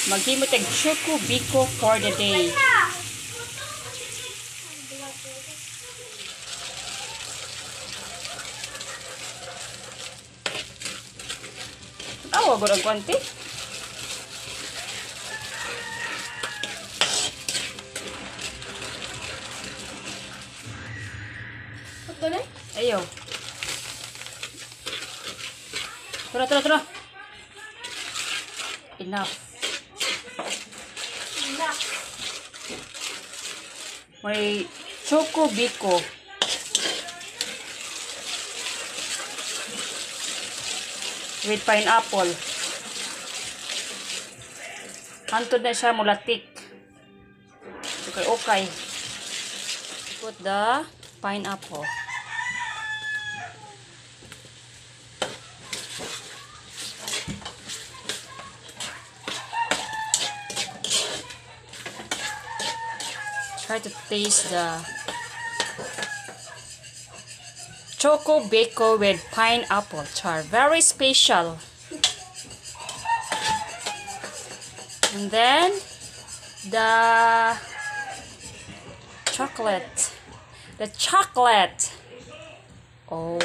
Maghimo tag Choco Biko for the day. Wag ang kwanti. Ito na? Ayaw. Tara. Enough. May Choco Biko. With pineapple. Hantod na siya mulatik. Okay. Put the pineapple. Try to taste the Choco Biko with pineapple char. Very special. And then the chocolate. Oh.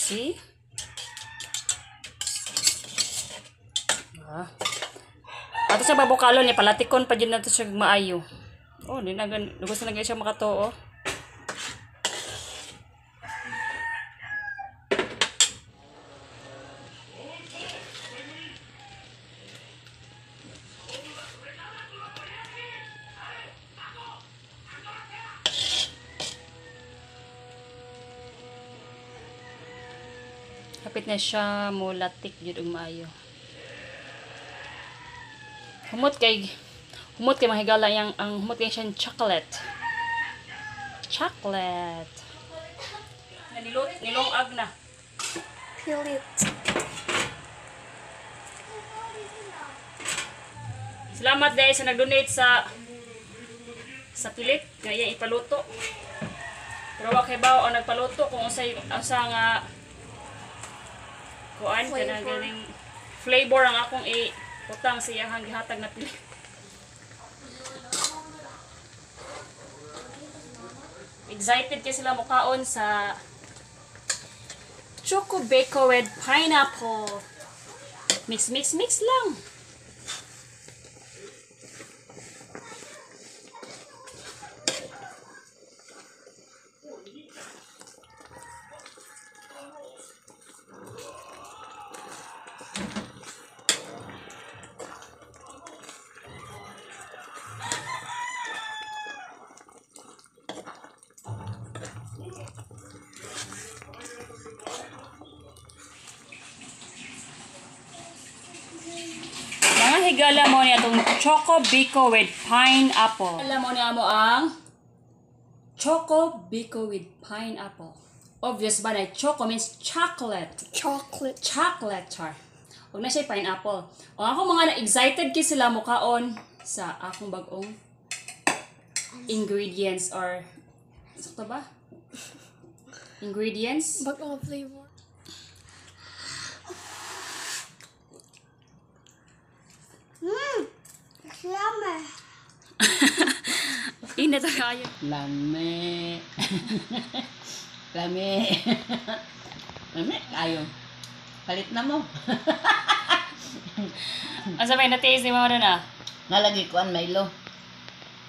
See? Ato sa babukalo ni palatikon pa dyan nato siya maayo. Oh, gusto na siya makatoo. Kapit na siya mulatik jud og maayo. Humot kay mahigala yang ang humot kay siyang chocolate. Nilongag na. Peel it. Salamat dahil sa nag-donate sa pilit kaya ipaluto. Pero wa kay bawo ang nagpaluto kung usa nga kuan kanang ganing flavor ang akong utang sa iyang gihatag na pilit. Excited kay sila mukaon sa Choco Biko with pineapple. Mix lang. Higala mo niya itong Choco Biko with pineapple. Higala mo niya mo ang Choco Biko with pineapple. Obvious ba na choco means chocolate. Chocolate. Char. Huwag na siya pineapple. O ako mga na-excited kay sila mukaon sa akong bagong ingredients or sakto ba? Ingredients? Bagong flavor. Lami. Init na kayo. Lami. Lami kayo. Palit na mo. Ang sabay na taste mo na. Nalagi ko ang Milo.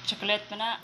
Chocolate pa na.